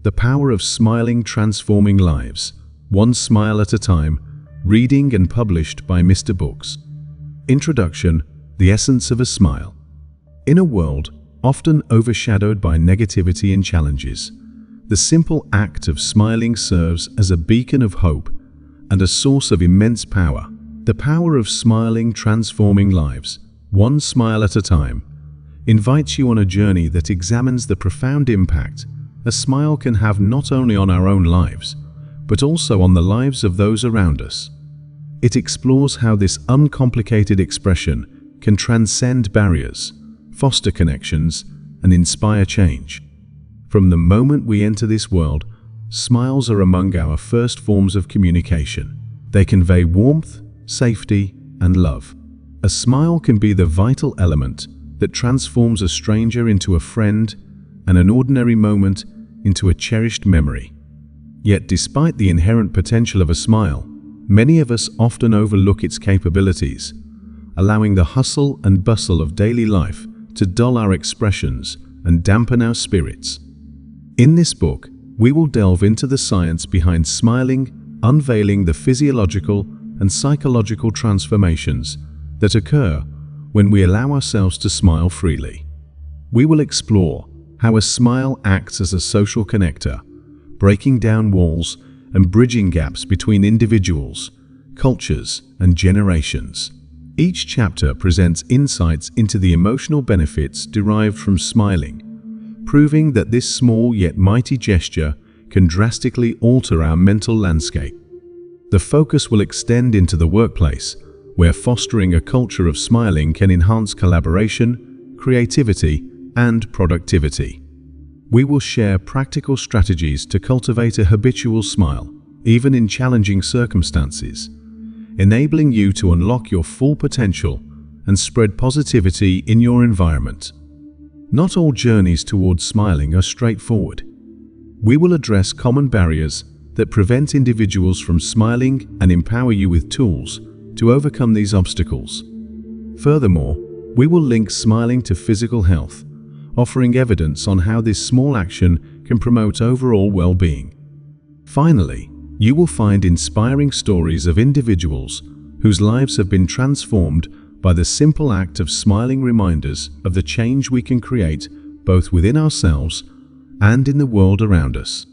The Power of Smiling Transforming Lives, One Smile at a Time, reading and published by Mr. Books. Introduction: The Essence of a Smile. In a world often overshadowed by negativity and challenges, the simple act of smiling serves as a beacon of hope and a source of immense power. The Power of Smiling Transforming Lives, One Smile at a Time, invites you on a journey that examines the profound impact a smile can have not only on our own lives, but also on the lives of those around us. It explores how this uncomplicated expression can transcend barriers, foster connections, and inspire change. From the moment we enter this world, smiles are among our first forms of communication. They convey warmth, safety, and love. A smile can be the vital element that transforms a stranger into a friend and an ordinary moment into a cherished memory. Yet despite the inherent potential of a smile, many of us often overlook its capabilities, allowing the hustle and bustle of daily life to dull our expressions and dampen our spirits. In this book, we will delve into the science behind smiling, unveiling the physiological and psychological transformations that occur when we allow ourselves to smile freely. We will explore how a smile acts as a social connector, breaking down walls and bridging gaps between individuals, cultures, and generations. Each chapter presents insights into the emotional benefits derived from smiling, proving that this small yet mighty gesture can drastically alter our mental landscape. The focus will extend into the workplace, where fostering a culture of smiling can enhance collaboration, creativity, and productivity. We will share practical strategies to cultivate a habitual smile, even in challenging circumstances, enabling you to unlock your full potential and spread positivity in your environment. Not all journeys towards smiling are straightforward. We will address common barriers that prevent individuals from smiling and empower you with tools to overcome these obstacles. Furthermore, we will link smiling to physical health, offering evidence on how this small action can promote overall well-being. Finally, you will find inspiring stories of individuals whose lives have been transformed by the simple act of smiling, reminders of the change we can create both within ourselves and in the world around us.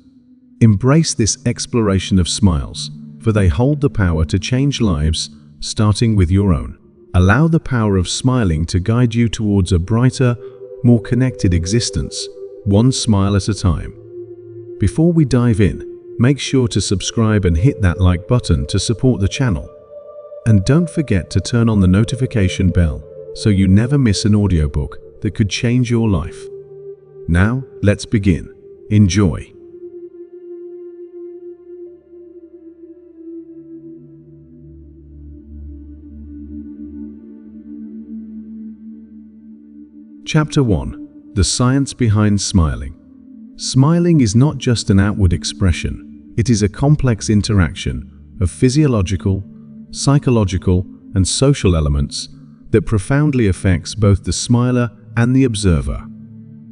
Embrace this exploration of smiles, for they hold the power to change lives, starting with your own. Allow the power of smiling to guide you towards a brighter, more connected existence, one smile at a time. Before we dive in, make sure to subscribe and hit that like button to support the channel. And don't forget to turn on the notification bell so you never miss an audiobook that could change your life. Now, let's begin. Enjoy. Chapter 1: The Science Behind Smiling. Smiling is not just an outward expression, it is a complex interaction of physiological, psychological, and social elements that profoundly affects both the smiler and the observer.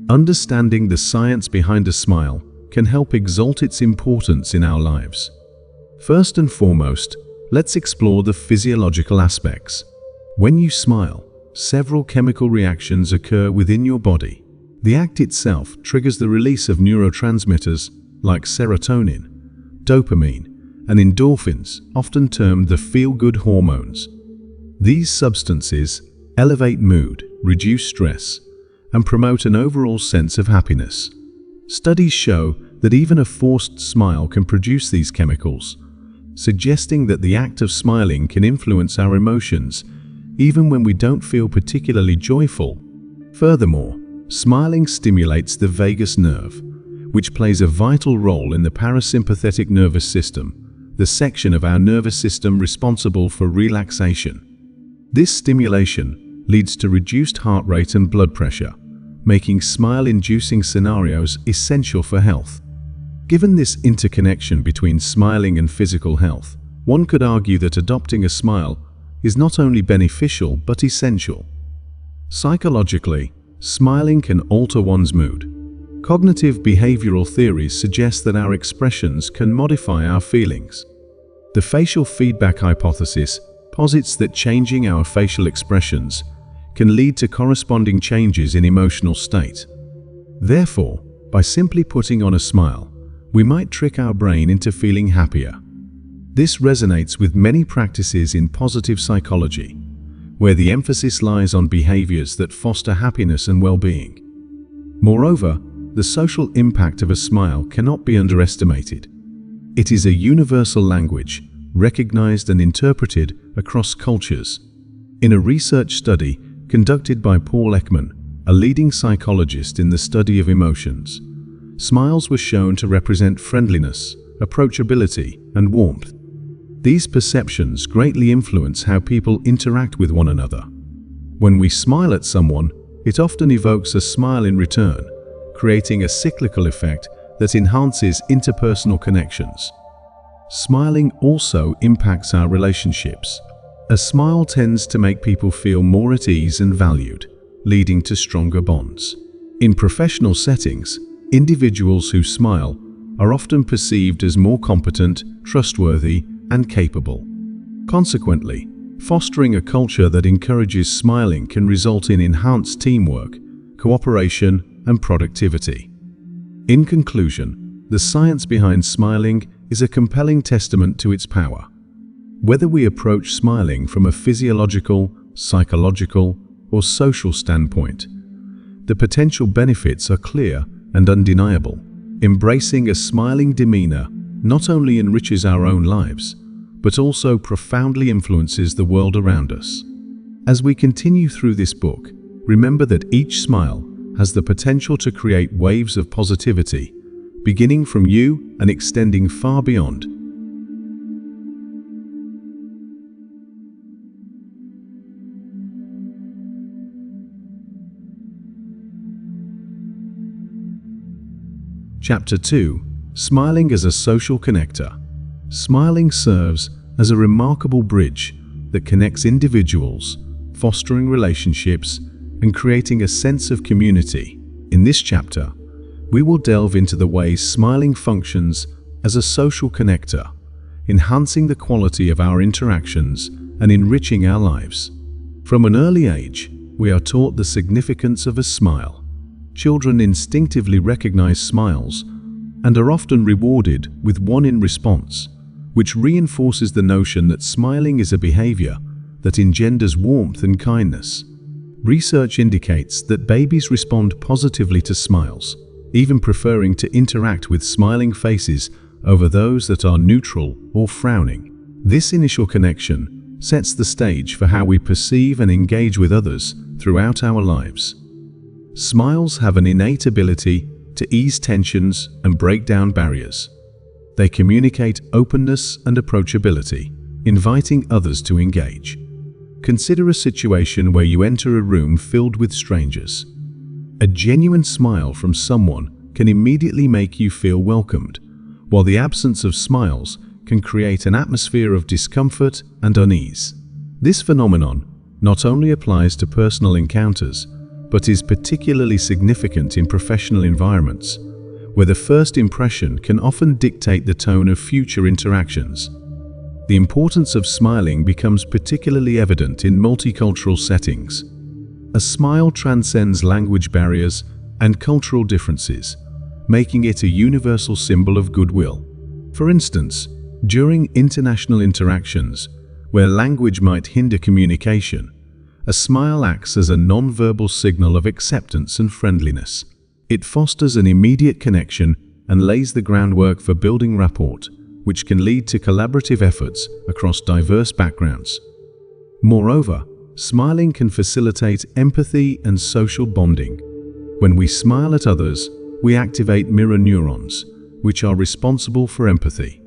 Understanding the science behind a smile can help exalt its importance in our lives. First and foremost, let's explore the physiological aspects. When you smile, several chemical reactions occur within your body. The act itself triggers the release of neurotransmitters like serotonin, dopamine, and endorphins, often termed the feel-good hormones. These substances elevate mood, reduce stress, and promote an overall sense of happiness. Studies show that even a forced smile can produce these chemicals, suggesting that the act of smiling can influence our emotions even when we don't feel particularly joyful. Furthermore, smiling stimulates the vagus nerve, which plays a vital role in the parasympathetic nervous system, the section of our nervous system responsible for relaxation. This stimulation leads to reduced heart rate and blood pressure, making smile-inducing scenarios essential for health. Given this interconnection between smiling and physical health, one could argue that adopting a smile is not only beneficial but essential. Psychologically, smiling can alter one's mood. Cognitive behavioral theories suggest that our expressions can modify our feelings. The facial feedback hypothesis posits that changing our facial expressions can lead to corresponding changes in emotional state. Therefore, by simply putting on a smile, we might trick our brain into feeling happier. This resonates with many practices in positive psychology, where the emphasis lies on behaviors that foster happiness and well-being. Moreover, the social impact of a smile cannot be underestimated. It is a universal language, recognized and interpreted across cultures. In a research study conducted by Paul Ekman, a leading psychologist in the study of emotions, smiles were shown to represent friendliness, approachability, and warmth. These perceptions greatly influence how people interact with one another. When we smile at someone, it often evokes a smile in return, creating a cyclical effect that enhances interpersonal connections. Smiling also impacts our relationships. A smile tends to make people feel more at ease and valued, leading to stronger bonds. In professional settings, individuals who smile are often perceived as more competent, trustworthy, and capable. Consequently, fostering a culture that encourages smiling can result in enhanced teamwork, cooperation, and productivity. In conclusion, the science behind smiling is a compelling testament to its power. Whether we approach smiling from a physiological, psychological, or social standpoint, the potential benefits are clear and undeniable. Embracing a smiling demeanor not only enriches our own lives, but also profoundly influences the world around us. As we continue through this book, remember that each smile has the potential to create waves of positivity, beginning from you and extending far beyond. Chapter 2. Smiling as a social connector. Smiling serves as a remarkable bridge that connects individuals, fostering relationships and creating a sense of community. In this chapter, we will delve into the ways smiling functions as a social connector, enhancing the quality of our interactions and enriching our lives. From an early age, we are taught the significance of a smile. Children instinctively recognize smiles and are often rewarded with one in response, which reinforces the notion that smiling is a behavior that engenders warmth and kindness. Research indicates that babies respond positively to smiles, even preferring to interact with smiling faces over those that are neutral or frowning. This initial connection sets the stage for how we perceive and engage with others throughout our lives. Smiles have an innate ability to ease tensions and break down barriers. They communicate openness and approachability, inviting others to engage. Consider a situation where you enter a room filled with strangers. A genuine smile from someone can immediately make you feel welcomed, while the absence of smiles can create an atmosphere of discomfort and unease. This phenomenon not only applies to personal encounters, but is particularly significant in professional environments, where the first impression can often dictate the tone of future interactions. The importance of smiling becomes particularly evident in multicultural settings. A smile transcends language barriers and cultural differences, making it a universal symbol of goodwill. For instance, during international interactions, where language might hinder communication, a smile acts as a non-verbal signal of acceptance and friendliness. It fosters an immediate connection and lays the groundwork for building rapport, which can lead to collaborative efforts across diverse backgrounds. Moreover, smiling can facilitate empathy and social bonding. When we smile at others, we activate mirror neurons, which are responsible for empathy.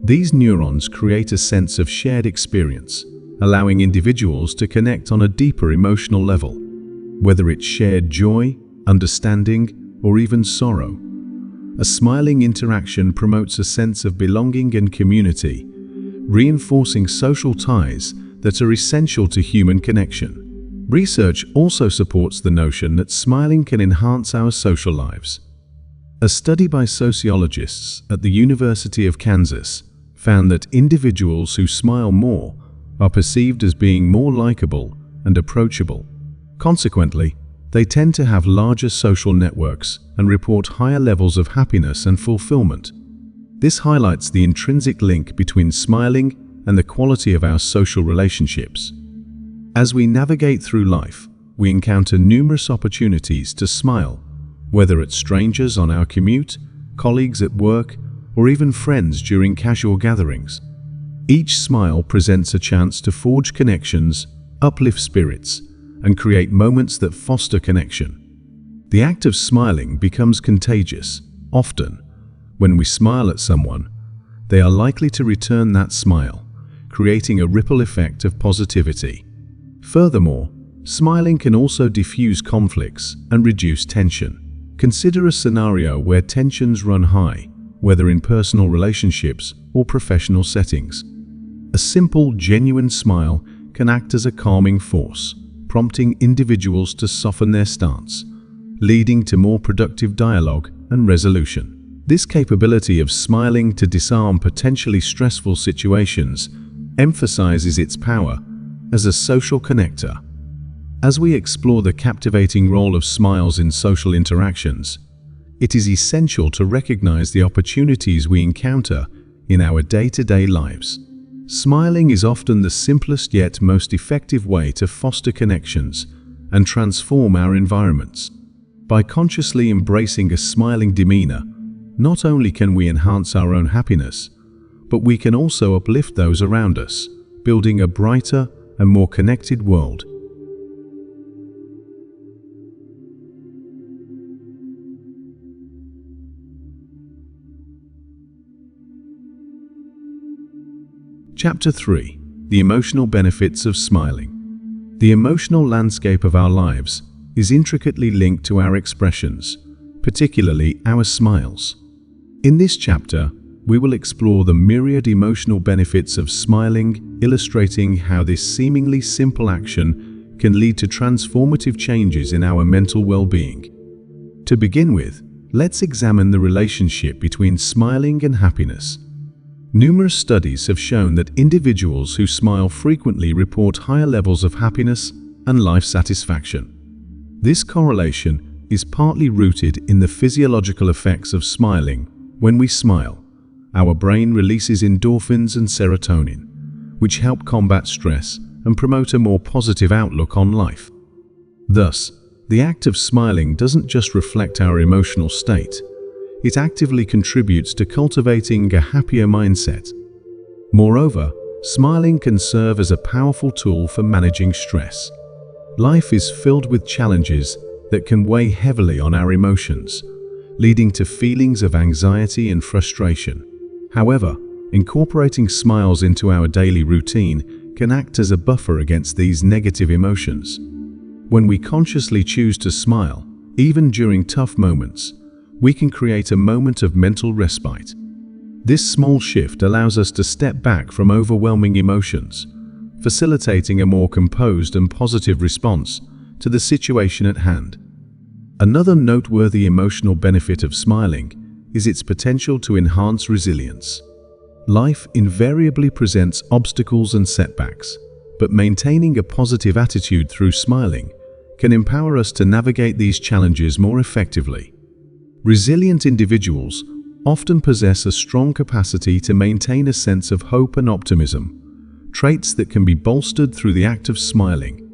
These neurons create a sense of shared experience, allowing individuals to connect on a deeper emotional level. Whether it's shared joy, understanding, or even sorrow, a smiling interaction promotes a sense of belonging and community, reinforcing social ties that are essential to human connection. Research also supports the notion that smiling can enhance our social lives. A study by sociologists at the University of Kansas found that individuals who smile more are perceived as being more likable and approachable. Consequently, they tend to have larger social networks and report higher levels of happiness and fulfillment. This highlights the intrinsic link between smiling and the quality of our social relationships. As we navigate through life, we encounter numerous opportunities to smile, whether it's strangers on our commute, colleagues at work, or even friends during casual gatherings. Each smile presents a chance to forge connections, uplift spirits, and create moments that foster connection. The act of smiling becomes contagious. Often, when we smile at someone, they are likely to return that smile, creating a ripple effect of positivity. Furthermore, smiling can also diffuse conflicts and reduce tension. Consider a scenario where tensions run high, whether in personal relationships or professional settings. A simple, genuine smile can act as a calming force, prompting individuals to soften their stance, leading to more productive dialogue and resolution. This capability of smiling to disarm potentially stressful situations emphasizes its power as a social connector. As we explore the captivating role of smiles in social interactions, it is essential to recognize the opportunities we encounter in our day-to-day lives. Smiling is often the simplest yet most effective way to foster connections and transform our environments. By consciously embracing a smiling demeanor, not only can we enhance our own happiness, but we can also uplift those around us, building a brighter and more connected world. Chapter 3. The emotional benefits of smiling. The emotional landscape of our lives is intricately linked to our expressions, particularly our smiles. In this chapter, we will explore the myriad emotional benefits of smiling, illustrating how this seemingly simple action can lead to transformative changes in our mental well-being. To begin with, let's examine the relationship between smiling and happiness. Numerous studies have shown that individuals who smile frequently report higher levels of happiness and life satisfaction. This correlation is partly rooted in the physiological effects of smiling. When we smile, our brain releases endorphins and serotonin, which help combat stress and promote a more positive outlook on life. Thus, the act of smiling doesn't just reflect our emotional state, it actively contributes to cultivating a happier mindset. Moreover, smiling can serve as a powerful tool for managing stress. Life is filled with challenges that can weigh heavily on our emotions, leading to feelings of anxiety and frustration. However, incorporating smiles into our daily routine can act as a buffer against these negative emotions. When we consciously choose to smile, even during tough moments, we can create a moment of mental respite. This small shift allows us to step back from overwhelming emotions, facilitating a more composed and positive response to the situation at hand. Another noteworthy emotional benefit of smiling is its potential to enhance resilience. Life invariably presents obstacles and setbacks, but maintaining a positive attitude through smiling can empower us to navigate these challenges more effectively. Resilient individuals often possess a strong capacity to maintain a sense of hope and optimism, traits that can be bolstered through the act of smiling.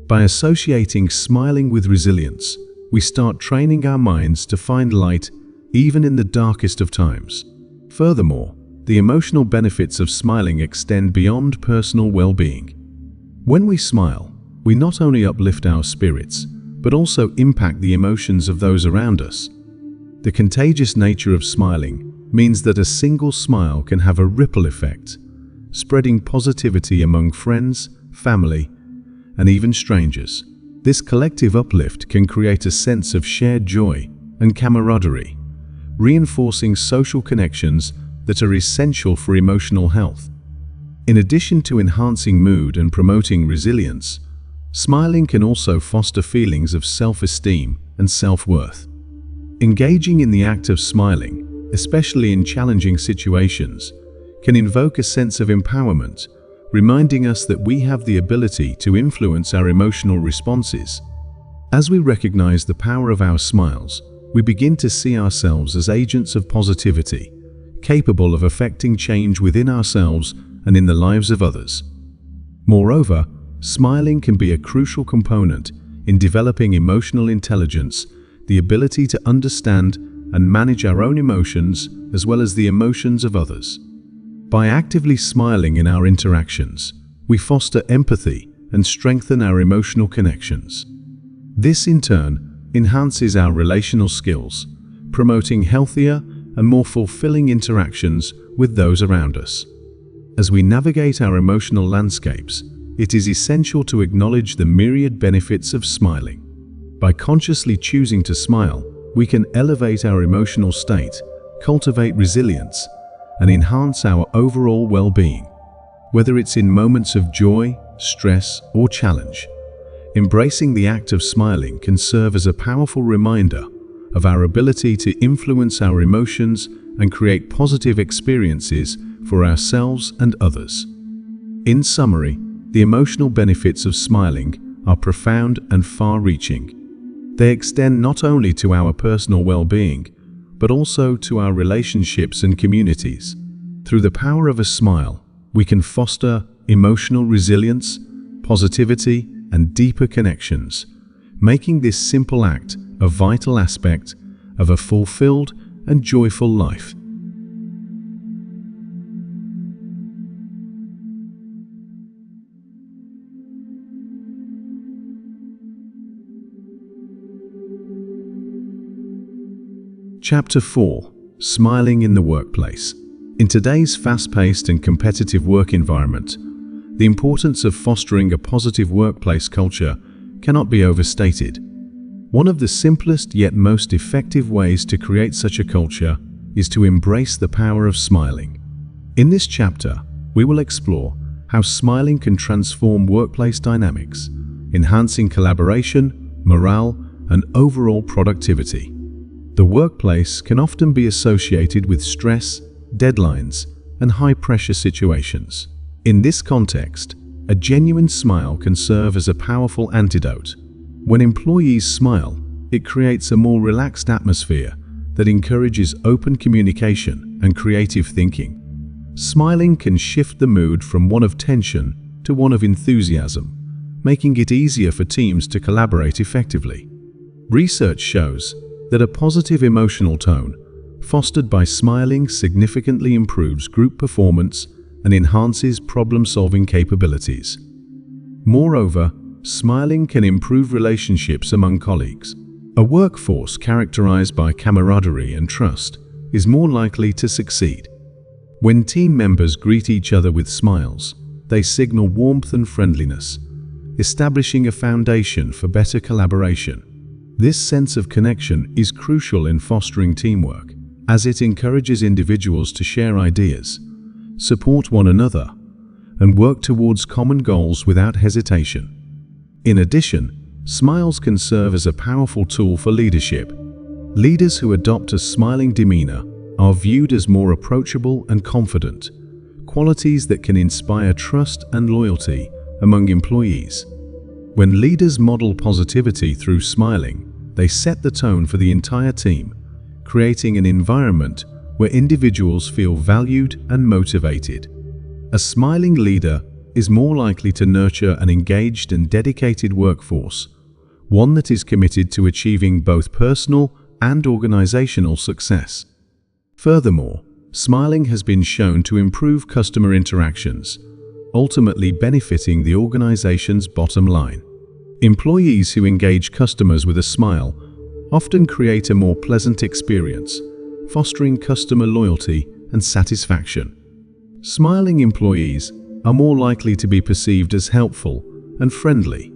By associating smiling with resilience, we start training our minds to find light even in the darkest of times. Furthermore, the emotional benefits of smiling extend beyond personal well-being. When we smile, we not only uplift our spirits, but also impact the emotions of those around us. The contagious nature of smiling means that a single smile can have a ripple effect, spreading positivity among friends, family, and even strangers. This collective uplift can create a sense of shared joy and camaraderie, reinforcing social connections that are essential for emotional health. In addition to enhancing mood and promoting resilience, smiling can also foster feelings of self-esteem and self-worth. Engaging in the act of smiling, especially in challenging situations, can invoke a sense of empowerment, reminding us that we have the ability to influence our emotional responses. As we recognize the power of our smiles, we begin to see ourselves as agents of positivity, capable of affecting change within ourselves and in the lives of others. Moreover, smiling can be a crucial component in developing emotional intelligence, the ability to understand and manage our own emotions as well as the emotions of others. By actively smiling in our interactions, we foster empathy and strengthen our emotional connections. This, in turn, enhances our relational skills, promoting healthier and more fulfilling interactions with those around us. As we navigate our emotional landscapes, it is essential to acknowledge the myriad benefits of smiling. By consciously choosing to smile, we can elevate our emotional state, cultivate resilience, and enhance our overall well-being. Whether it's in moments of joy, stress, or challenge, embracing the act of smiling can serve as a powerful reminder of our ability to influence our emotions and create positive experiences for ourselves and others. In summary, the emotional benefits of smiling are profound and far-reaching. They extend not only to our personal well-being, but also to our relationships and communities. Through the power of a smile, we can foster emotional resilience, positivity, and deeper connections, making this simple act a vital aspect of a fulfilled and joyful life. Chapter 4. Smiling in the Workplace. In today's fast-paced and competitive work environment, the importance of fostering a positive workplace culture cannot be overstated. One of the simplest yet most effective ways to create such a culture is to embrace the power of smiling. In this chapter, we will explore how smiling can transform workplace dynamics, enhancing collaboration, morale, and overall productivity. The workplace can often be associated with stress, deadlines, and high-pressure situations. In this context, a genuine smile can serve as a powerful antidote. When employees smile, it creates a more relaxed atmosphere that encourages open communication and creative thinking. Smiling can shift the mood from one of tension to one of enthusiasm, making it easier for teams to collaborate effectively. Research shows that a positive emotional tone, fostered by smiling, significantly improves group performance and enhances problem-solving capabilities. Moreover, smiling can improve relationships among colleagues. A workforce characterized by camaraderie and trust is more likely to succeed. When team members greet each other with smiles, they signal warmth and friendliness, establishing a foundation for better collaboration. This sense of connection is crucial in fostering teamwork, as it encourages individuals to share ideas, support one another, and work towards common goals without hesitation. In addition, smiles can serve as a powerful tool for leadership. Leaders who adopt a smiling demeanor are viewed as more approachable and confident, qualities that can inspire trust and loyalty among employees. When leaders model positivity through smiling, they set the tone for the entire team, creating an environment where individuals feel valued and motivated. A smiling leader is more likely to nurture an engaged and dedicated workforce, one that is committed to achieving both personal and organizational success. Furthermore, smiling has been shown to improve customer interactions, ultimately benefiting the organization's bottom line. Employees who engage customers with a smile often create a more pleasant experience, fostering customer loyalty and satisfaction. Smiling employees are more likely to be perceived as helpful and friendly,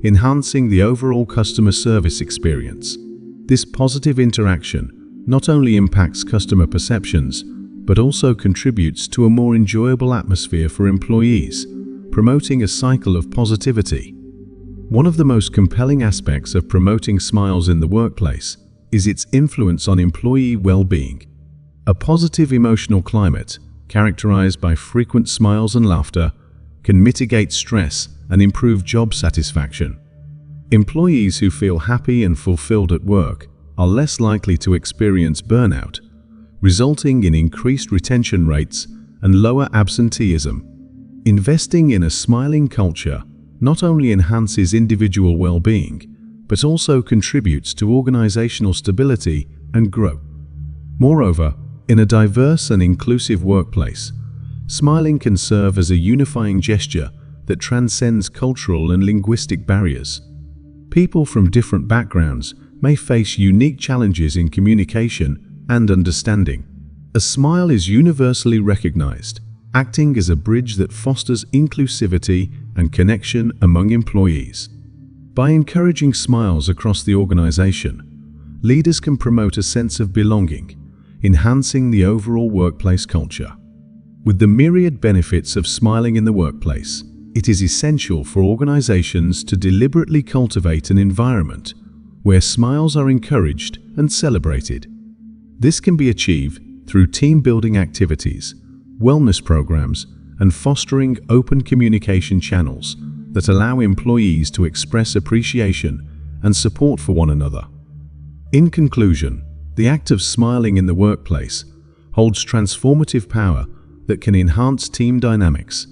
enhancing the overall customer service experience. This positive interaction not only impacts customer perceptions, but also contributes to a more enjoyable atmosphere for employees, promoting a cycle of positivity. One of the most compelling aspects of promoting smiles in the workplace is its influence on employee well-being. A positive emotional climate, characterized by frequent smiles and laughter, can mitigate stress and improve job satisfaction. Employees who feel happy and fulfilled at work are less likely to experience burnout, resulting in increased retention rates and lower absenteeism. Investing in a smiling culture not only enhances individual well-being, but also contributes to organizational stability and growth. Moreover, in a diverse and inclusive workplace, smiling can serve as a unifying gesture that transcends cultural and linguistic barriers. People from different backgrounds may face unique challenges in communication and understanding. A smile is universally recognized, acting as a bridge that fosters inclusivity and connection among employees. By encouraging smiles across the organization, leaders can promote a sense of belonging, enhancing the overall workplace culture. With the myriad benefits of smiling in the workplace, it is essential for organizations to deliberately cultivate an environment where smiles are encouraged and celebrated. This can be achieved through team-building activities, wellness programs, and fostering open communication channels that allow employees to express appreciation and support for one another. In conclusion, the act of smiling in the workplace holds transformative power that can enhance team dynamics,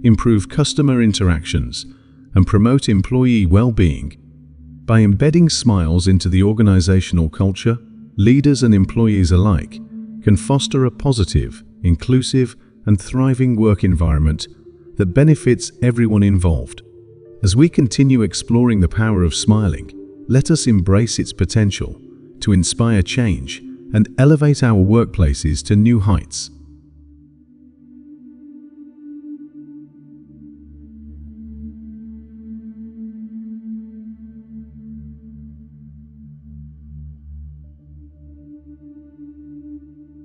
improve customer interactions, and promote employee well-being. By embedding smiles into the organizational culture, leaders and employees alike can foster a positive, inclusive, and thriving work environment that benefits everyone involved. As we continue exploring the power of smiling, let us embrace its potential to inspire change and elevate our workplaces to new heights.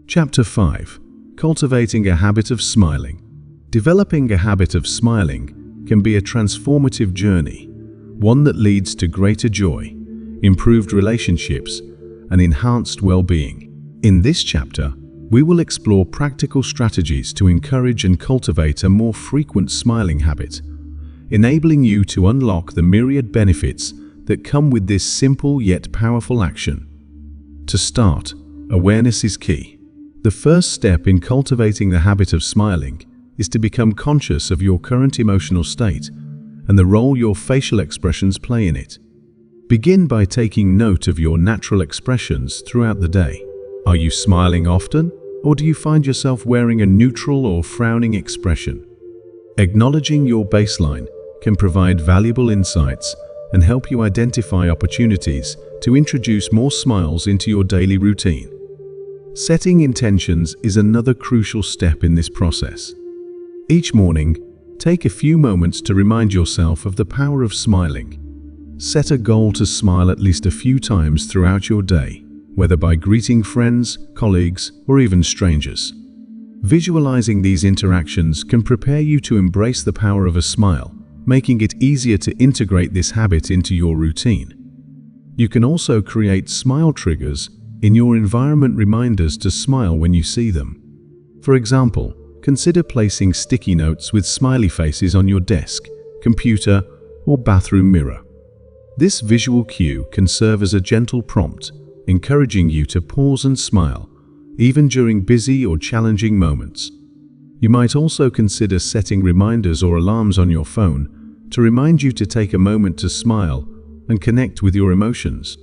Chapter 5. Cultivating a habit of smiling. Developing a habit of smiling can be a transformative journey, one that leads to greater joy, improved relationships, and enhanced well-being. In this chapter, we will explore practical strategies to encourage and cultivate a more frequent smiling habit, enabling you to unlock the myriad benefits that come with this simple yet powerful action. To start, awareness is key. The first step in cultivating the habit of smiling is to become conscious of your current emotional state and the role your facial expressions play in it. Begin by taking note of your natural expressions throughout the day. Are you smiling often, or do you find yourself wearing a neutral or frowning expression? Acknowledging your baseline can provide valuable insights and help you identify opportunities to introduce more smiles into your daily routine. Setting intentions is another crucial step in this process. Each morning, take a few moments to remind yourself of the power of smiling. Set a goal to smile at least a few times throughout your day, whether by greeting friends, colleagues, or even strangers. Visualizing these interactions can prepare you to embrace the power of a smile, making it easier to integrate this habit into your routine. You can also create smile triggers in your environment, reminders to smile when you see them. For example, consider placing sticky notes with smiley faces on your desk, computer, or bathroom mirror. This visual cue can serve as a gentle prompt, encouraging you to pause and smile, even during busy or challenging moments. You might also consider setting reminders or alarms on your phone to remind you to take a moment to smile and connect with your emotions.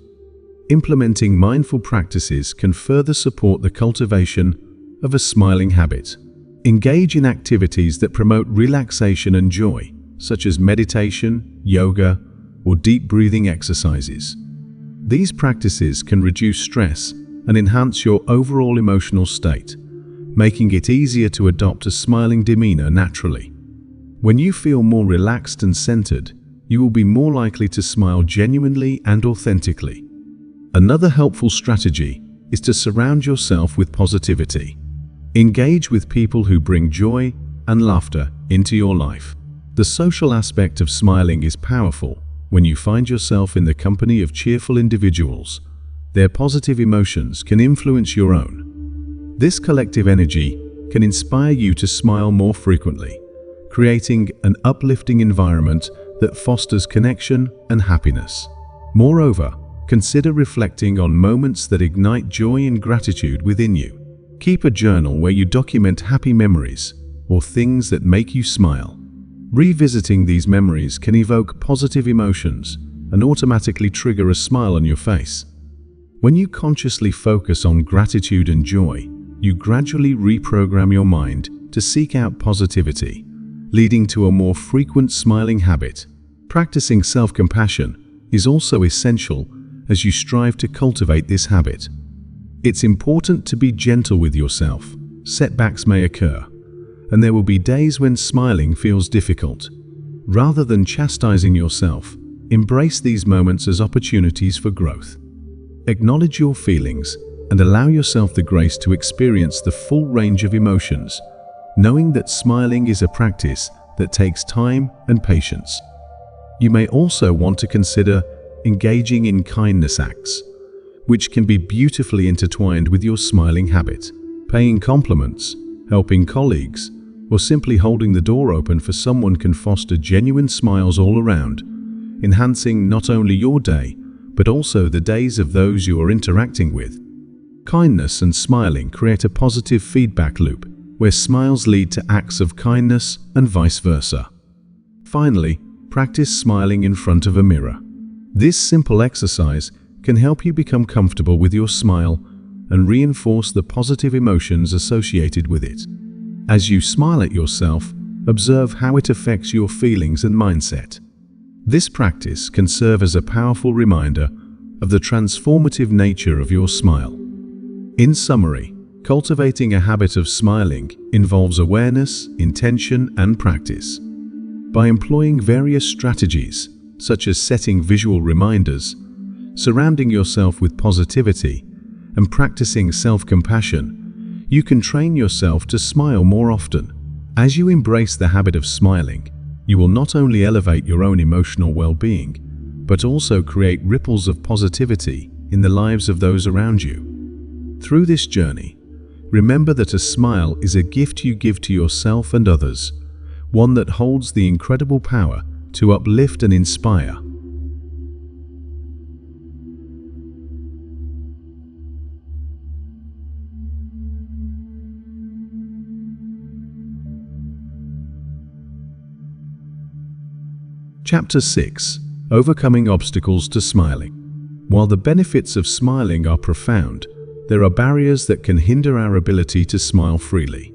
Implementing mindful practices can further support the cultivation of a smiling habit. Engage in activities that promote relaxation and joy, such as meditation, yoga, or deep breathing exercises. These practices can reduce stress and enhance your overall emotional state, making it easier to adopt a smiling demeanor naturally. When you feel more relaxed and centered, you will be more likely to smile genuinely and authentically. Another helpful strategy is to surround yourself with positivity. Engage with people who bring joy and laughter into your life. The social aspect of smiling is powerful when you find yourself in the company of cheerful individuals. their positive emotions can influence your own. This collective energy can inspire you to smile more frequently, creating an uplifting environment that fosters connection and happiness. Moreover, consider reflecting on moments that ignite joy and gratitude within you. Keep a journal where you document happy memories or things that make you smile. Revisiting these memories can evoke positive emotions and automatically trigger a smile on your face. When you consciously focus on gratitude and joy, you gradually reprogram your mind to seek out positivity, leading to a more frequent smiling habit. Practicing self-compassion is also essential as you strive to cultivate this habit. It's important to be gentle with yourself. Setbacks may occur, and there will be days when smiling feels difficult. Rather than chastising yourself, embrace these moments as opportunities for growth. Acknowledge your feelings and allow yourself the grace to experience the full range of emotions, knowing that smiling is a practice that takes time and patience. You may also want to consider engaging in kindness acts, which can be beautifully intertwined with your smiling habit. Paying compliments, helping colleagues, or simply holding the door open for someone can foster genuine smiles all around, enhancing not only your day, but also the days of those you are interacting with. Kindness and smiling create a positive feedback loop, where smiles lead to acts of kindness and vice versa. Finally, practice smiling in front of a mirror. This simple exercise can help you become comfortable with your smile and reinforce the positive emotions associated with it. As you smile at yourself, observe how it affects your feelings and mindset. This practice can serve as a powerful reminder of the transformative nature of your smile. In summary, cultivating a habit of smiling involves awareness, intention, and practice. By employing various strategies, such as setting visual reminders, surrounding yourself with positivity, and practicing self-compassion, you can train yourself to smile more often. As you embrace the habit of smiling, you will not only elevate your own emotional well-being, but also create ripples of positivity in the lives of those around you. Through this journey, remember that a smile is a gift you give to yourself and others, one that holds the incredible power to uplift and inspire. Chapter 6: Overcoming Obstacles to Smiling. While the benefits of smiling are profound, there are barriers that can hinder our ability to smile freely.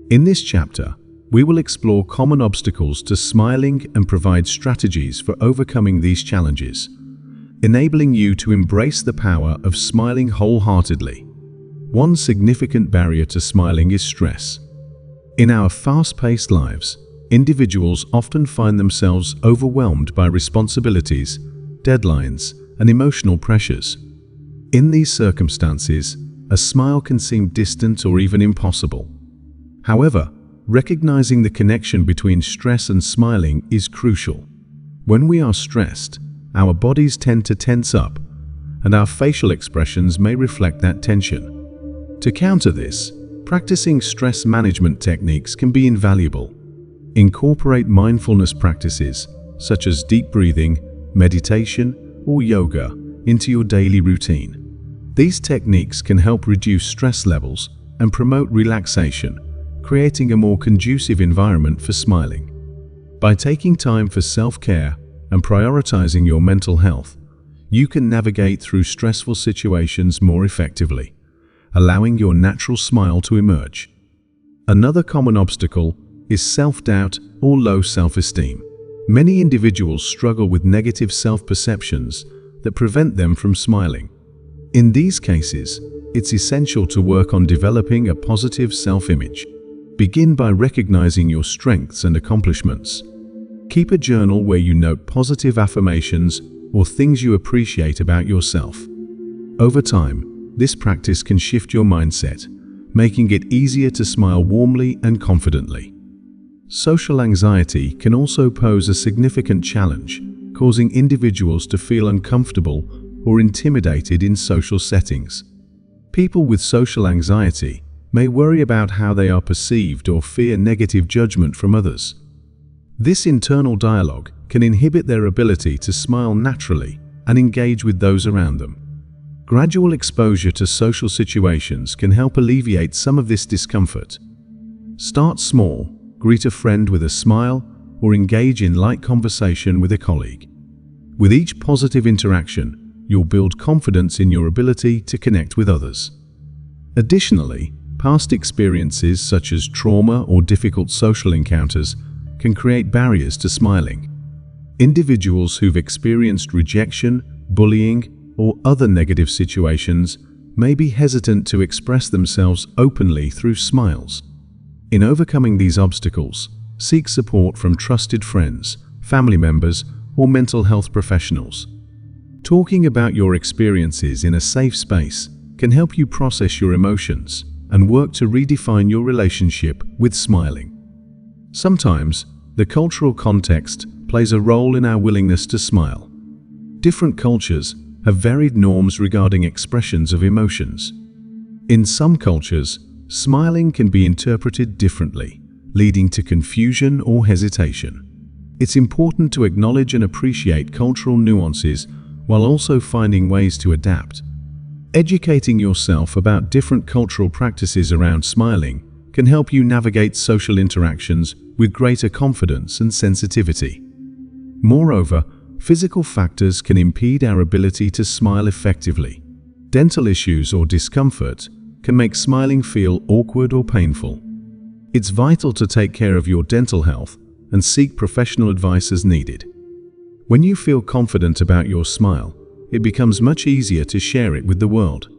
In this chapter, we will explore common obstacles to smiling and provide strategies for overcoming these challenges, enabling you to embrace the power of smiling wholeheartedly. One significant barrier to smiling is stress. In our fast-paced lives, individuals often find themselves overwhelmed by responsibilities, deadlines, and emotional pressures. In these circumstances, a smile can seem distant or even impossible. However, recognizing the connection between stress and smiling is crucial. When we are stressed, our bodies tend to tense up, and our facial expressions may reflect that tension. To counter this, practicing stress management techniques can be invaluable. Incorporate mindfulness practices, such as deep breathing, meditation, or yoga, into your daily routine. These techniques can help reduce stress levels and promote relaxation, creating a more conducive environment for smiling. By taking time for self-care and prioritizing your mental health, you can navigate through stressful situations more effectively, allowing your natural smile to emerge. Another common obstacle is self-doubt or low self-esteem. Many individuals struggle with negative self-perceptions that prevent them from smiling. In these cases, it's essential to work on developing a positive self-image. Begin by recognizing your strengths and accomplishments. Keep a journal where you note positive affirmations or things you appreciate about yourself. Over time, this practice can shift your mindset, making it easier to smile warmly and confidently. Social anxiety can also pose a significant challenge, causing individuals to feel uncomfortable or intimidated in social settings. People with social anxiety may worry about how they are perceived or fear negative judgment from others. This internal dialogue can inhibit their ability to smile naturally and engage with those around them. Gradual exposure to social situations can help alleviate some of this discomfort. Start small, greet a friend with a smile, or engage in light conversation with a colleague. With each positive interaction, you'll build confidence in your ability to connect with others. Additionally, past experiences such as trauma or difficult social encounters can create barriers to smiling. Individuals who've experienced rejection, bullying, or other negative situations may be hesitant to express themselves openly through smiles. In overcoming these obstacles, seek support from trusted friends, family members, or mental health professionals. Talking about your experiences in a safe space can help you process your emotions and work to redefine your relationship with smiling. Sometimes, the cultural context plays a role in our willingness to smile. Different cultures have varied norms regarding expressions of emotions. In some cultures, smiling can be interpreted differently, leading to confusion or hesitation. It's important to acknowledge and appreciate cultural nuances while also finding ways to adapt. Educating yourself about different cultural practices around smiling can help you navigate social interactions with greater confidence and sensitivity. Moreover, physical factors can impede our ability to smile effectively. Dental issues or discomfort can make smiling feel awkward or painful. It's vital to take care of your dental health and seek professional advice as needed. When you feel confident about your smile, it becomes much easier to share it with the world.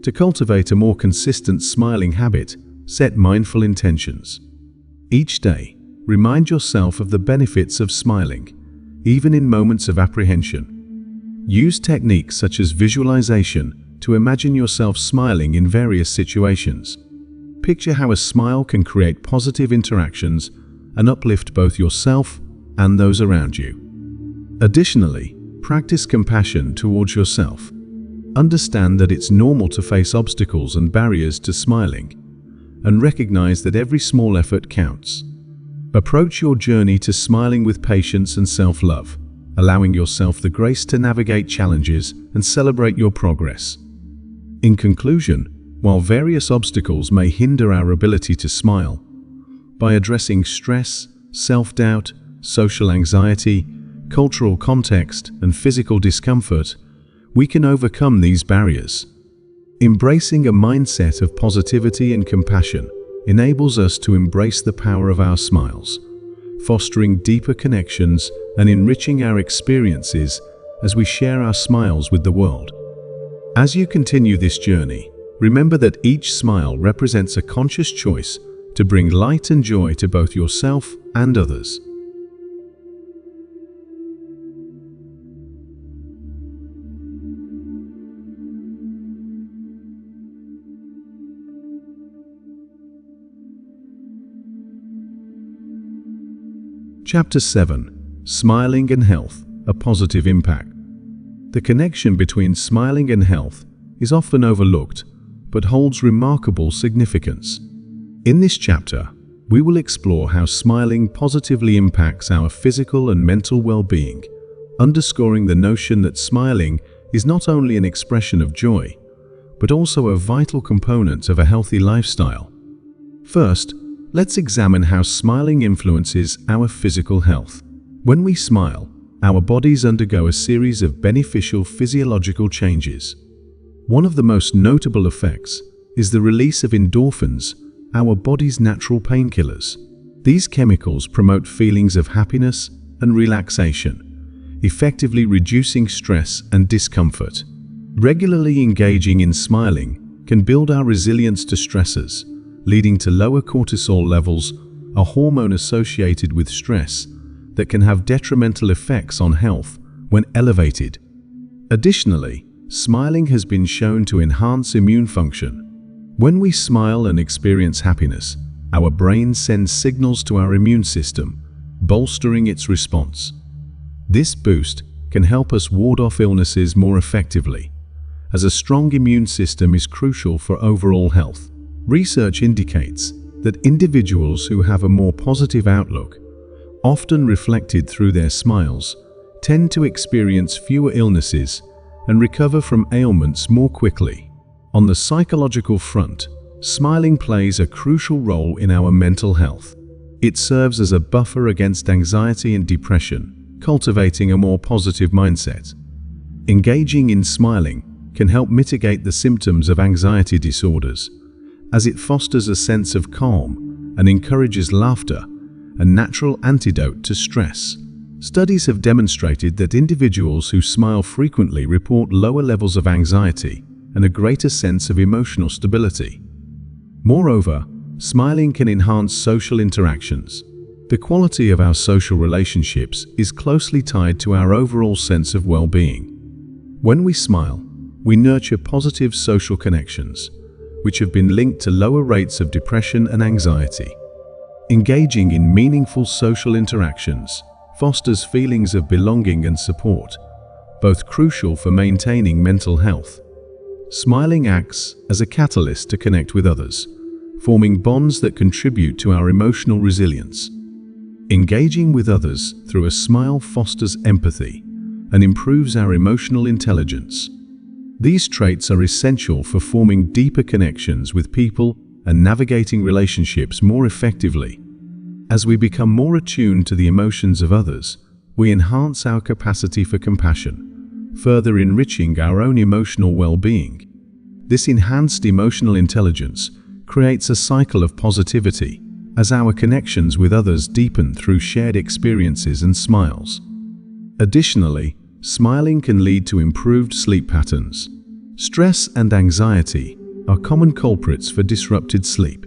To cultivate a more consistent smiling habit, set mindful intentions. Each day, remind yourself of the benefits of smiling, even in moments of apprehension. Use techniques such as visualization to imagine yourself smiling in various situations. Picture how a smile can create positive interactions and uplift both yourself and those around you. Additionally, practice compassion towards yourself. Understand that it's normal to face obstacles and barriers to smiling, and recognize that every small effort counts. Approach your journey to smiling with patience and self-love, allowing yourself the grace to navigate challenges and celebrate your progress. In conclusion, while various obstacles may hinder our ability to smile, by addressing stress, self-doubt, social anxiety, cultural context, and physical discomfort, we can overcome these barriers. Embracing a mindset of positivity and compassion enables us to embrace the power of our smiles, fostering deeper connections and enriching our experiences as we share our smiles with the world. As you continue this journey, remember that each smile represents a conscious choice to bring light and joy to both yourself and others. Chapter 7. Smiling and Health, a Positive Impact. The connection between smiling and health is often overlooked, but holds remarkable significance. In this chapter, we will explore how smiling positively impacts our physical and mental well-being, underscoring the notion that smiling is not only an expression of joy, but also a vital component of a healthy lifestyle. First, let's examine how smiling influences our physical health. When we smile, our bodies undergo a series of beneficial physiological changes. One of the most notable effects is the release of endorphins, our body's natural painkillers. These chemicals promote feelings of happiness and relaxation, effectively reducing stress and discomfort. Regularly engaging in smiling can build our resilience to stressors, leading to lower cortisol levels, a hormone associated with stress that can have detrimental effects on health when elevated. Additionally, smiling has been shown to enhance immune function. When we smile and experience happiness, our brain sends signals to our immune system, bolstering its response. This boost can help us ward off illnesses more effectively, as a strong immune system is crucial for overall health. Research indicates that individuals who have a more positive outlook, often reflected through their smiles, tend to experience fewer illnesses and recover from ailments more quickly. On the psychological front, smiling plays a crucial role in our mental health. It serves as a buffer against anxiety and depression, cultivating a more positive mindset. Engaging in smiling can help mitigate the symptoms of anxiety disorders, as it fosters a sense of calm and encourages laughter, a natural antidote to stress. Studies have demonstrated that individuals who smile frequently report lower levels of anxiety and a greater sense of emotional stability. Moreover, smiling can enhance social interactions. The quality of our social relationships is closely tied to our overall sense of well-being. When we smile, we nurture positive social connections, which have been linked to lower rates of depression and anxiety. Engaging in meaningful social interactions fosters feelings of belonging and support, both crucial for maintaining mental health. Smiling acts as a catalyst to connect with others, forming bonds that contribute to our emotional resilience. Engaging with others through a smile fosters empathy and improves our emotional intelligence. These traits are essential for forming deeper connections with people and navigating relationships more effectively. As we become more attuned to the emotions of others, we enhance our capacity for compassion, further enriching our own emotional well-being. This enhanced emotional intelligence creates a cycle of positivity, as our connections with others deepen through shared experiences and smiles. Additionally, smiling can lead to improved sleep patterns. Stress and anxiety are common culprits for disrupted sleep.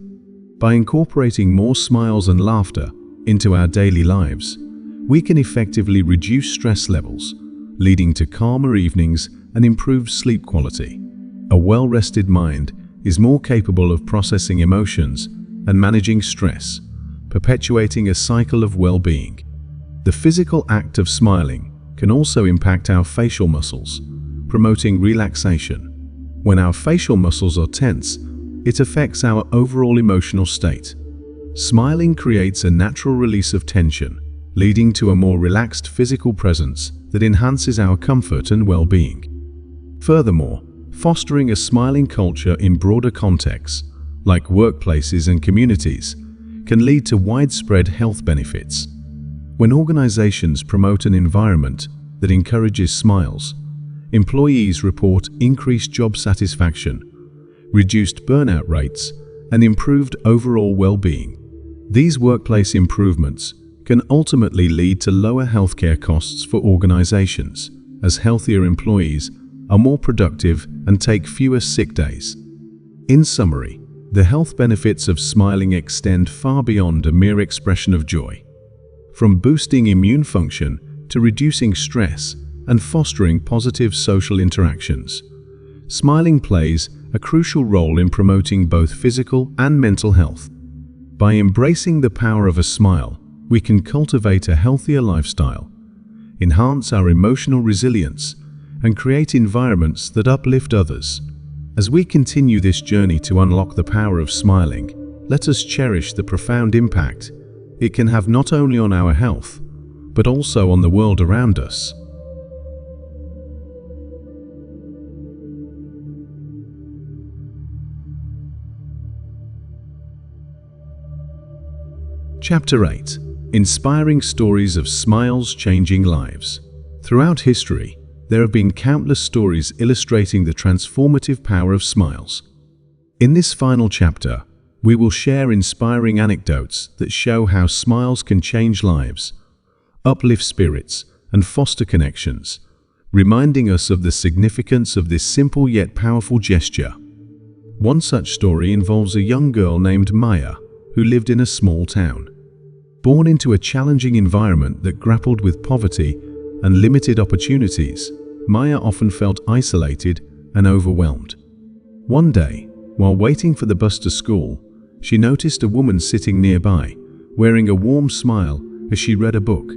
By incorporating more smiles and laughter into our daily lives, we can effectively reduce stress levels, leading to calmer evenings and improved sleep quality. A well-rested mind is more capable of processing emotions and managing stress, perpetuating a cycle of well-being. The physical act of smiling can also impact our facial muscles, promoting relaxation. When our facial muscles are tense, it affects our overall emotional state. Smiling creates a natural release of tension, leading to a more relaxed physical presence that enhances our comfort and well-being. Furthermore, fostering a smiling culture in broader contexts, like workplaces and communities, can lead to widespread health benefits. When organizations promote an environment that encourages smiles, employees report increased job satisfaction, reduced burnout rates, and improved overall well-being. These workplace improvements can ultimately lead to lower healthcare costs for organizations, as healthier employees are more productive and take fewer sick days. In summary, the health benefits of smiling extend far beyond a mere expression of joy. From boosting immune function to reducing stress and fostering positive social interactions, smiling plays a crucial role in promoting both physical and mental health. By embracing the power of a smile, we can cultivate a healthier lifestyle, enhance our emotional resilience, and create environments that uplift others. As we continue this journey to unlock the power of smiling, let us cherish the profound impact it can have not only on our health, but also on the world around us. Chapter 8. Inspiring Stories of Smiles Changing Lives. Throughout history, there have been countless stories illustrating the transformative power of smiles. In this final chapter, we will share inspiring anecdotes that show how smiles can change lives, uplift spirits, and foster connections, reminding us of the significance of this simple yet powerful gesture. One such story involves a young girl named Maya, who lived in a small town. Born into a challenging environment that grappled with poverty and limited opportunities, Maya often felt isolated and overwhelmed. One day, while waiting for the bus to school, she noticed a woman sitting nearby, wearing a warm smile as she read a book.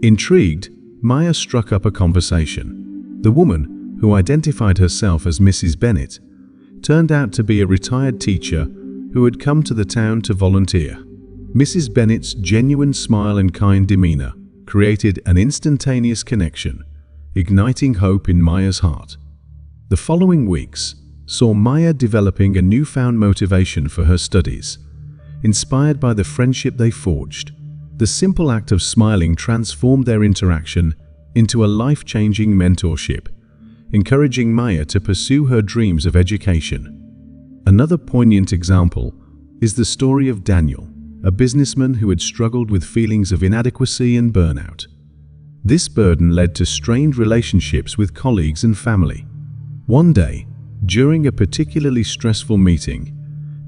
Intrigued, Maya struck up a conversation. The woman, who identified herself as Mrs. Bennett, turned out to be a retired teacher who had come to the town to volunteer. Mrs. Bennett's genuine smile and kind demeanor created an instantaneous connection, igniting hope in Maya's heart. The following weeks saw Maya developing a newfound motivation for her studies, inspired by the friendship they forged. The simple act of smiling transformed their interaction into a life-changing mentorship, encouraging Maya to pursue her dreams of education. Another poignant example is the story of Daniel, a businessman who had struggled with feelings of inadequacy and burnout. This burden led to strained relationships with colleagues and family. One day, during a particularly stressful meeting,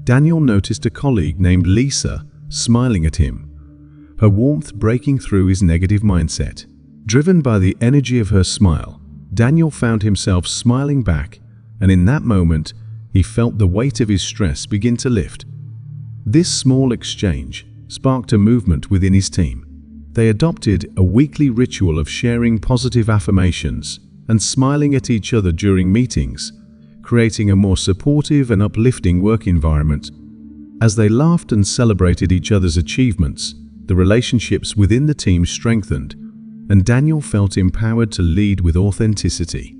Daniel noticed a colleague named Lisa smiling at him, her warmth breaking through his negative mindset. Driven by the energy of her smile, Daniel found himself smiling back, and in that moment, he felt the weight of his stress begin to lift. This small exchange sparked a movement within his team. They adopted a weekly ritual of sharing positive affirmations and smiling at each other during meetings, creating a more supportive and uplifting work environment. As they laughed and celebrated each other's achievements, the relationships within the team strengthened, and Daniel felt empowered to lead with authenticity.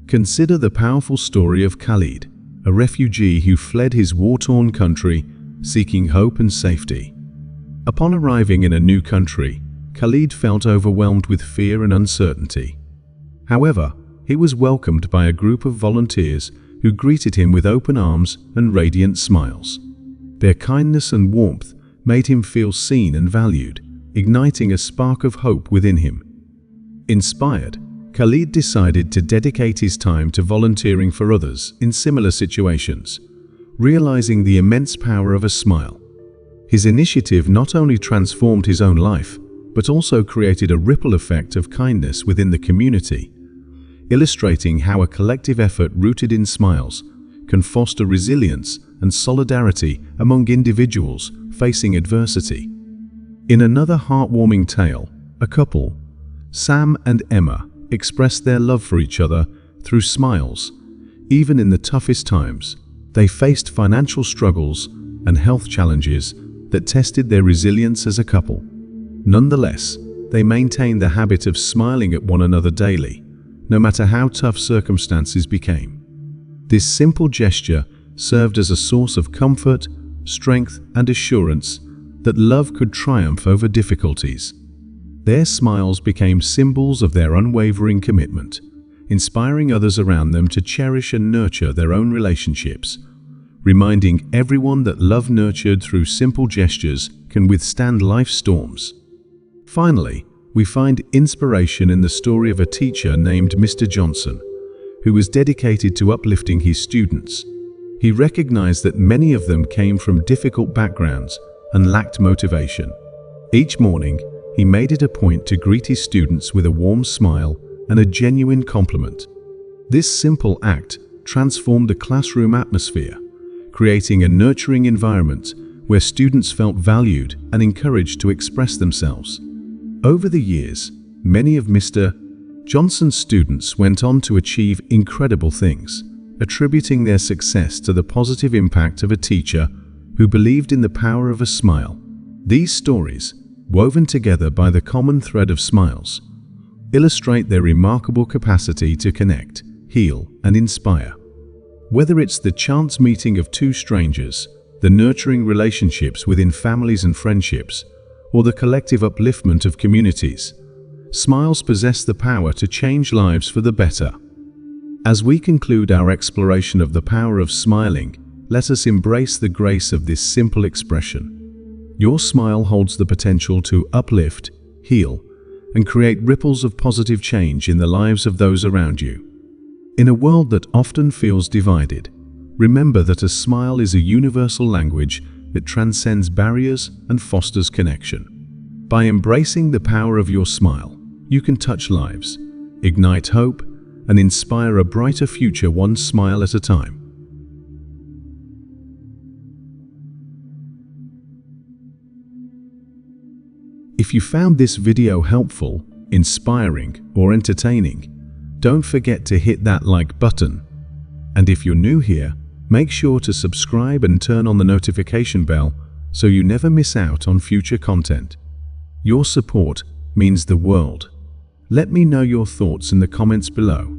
Consider the powerful story of Khalid, a refugee who fled his war-torn country, seeking hope and safety. Upon arriving in a new country, Khalid felt overwhelmed with fear and uncertainty. However, he was welcomed by a group of volunteers who greeted him with open arms and radiant smiles. Their kindness and warmth made him feel seen and valued, igniting a spark of hope within him. Inspired, Khalid decided to dedicate his time to volunteering for others in similar situations, realizing the immense power of a smile. His initiative not only transformed his own life, but also created a ripple effect of kindness within the community, illustrating how a collective effort rooted in smiles can foster resilience and solidarity among individuals facing adversity. In another heartwarming tale, a couple, Sam and Emma, expressed their love for each other through smiles. Even in the toughest times, they faced financial struggles and health challenges that tested their resilience as a couple. Nonetheless, they maintained the habit of smiling at one another daily, no matter how tough circumstances became. This simple gesture served as a source of comfort, strength, and assurance that love could triumph over difficulties. Their smiles became symbols of their unwavering commitment, inspiring others around them to cherish and nurture their own relationships, reminding everyone that love nurtured through simple gestures can withstand life's storms. Finally, we find inspiration in the story of a teacher named Mr. Johnson, who was dedicated to uplifting his students. He recognized that many of them came from difficult backgrounds and lacked motivation. Each morning, he made it a point to greet his students with a warm smile and a genuine compliment. This simple act transformed the classroom atmosphere, creating a nurturing environment where students felt valued and encouraged to express themselves. Over the years, many of Mr. Johnson's students went on to achieve incredible things, attributing their success to the positive impact of a teacher who believed in the power of a smile. These stories, woven together by the common thread of smiles, illustrate their remarkable capacity to connect, heal, and inspire. Whether it's the chance meeting of two strangers, the nurturing relationships within families and friendships, or the collective upliftment of communities, smiles possess the power to change lives for the better. As we conclude our exploration of the power of smiling, let us embrace the grace of this simple expression. Your smile holds the potential to uplift, heal, and create ripples of positive change in the lives of those around you. In a world that often feels divided, remember that a smile is a universal language that transcends barriers and fosters connection. By embracing the power of your smile, you can touch lives, ignite hope, and inspire a brighter future one smile at a time. If you found this video helpful, inspiring, or entertaining, don't forget to hit that like button. And if you're new here, make sure to subscribe and turn on the notification bell so you never miss out on future content. Your support means the world. Let me know your thoughts in the comments below.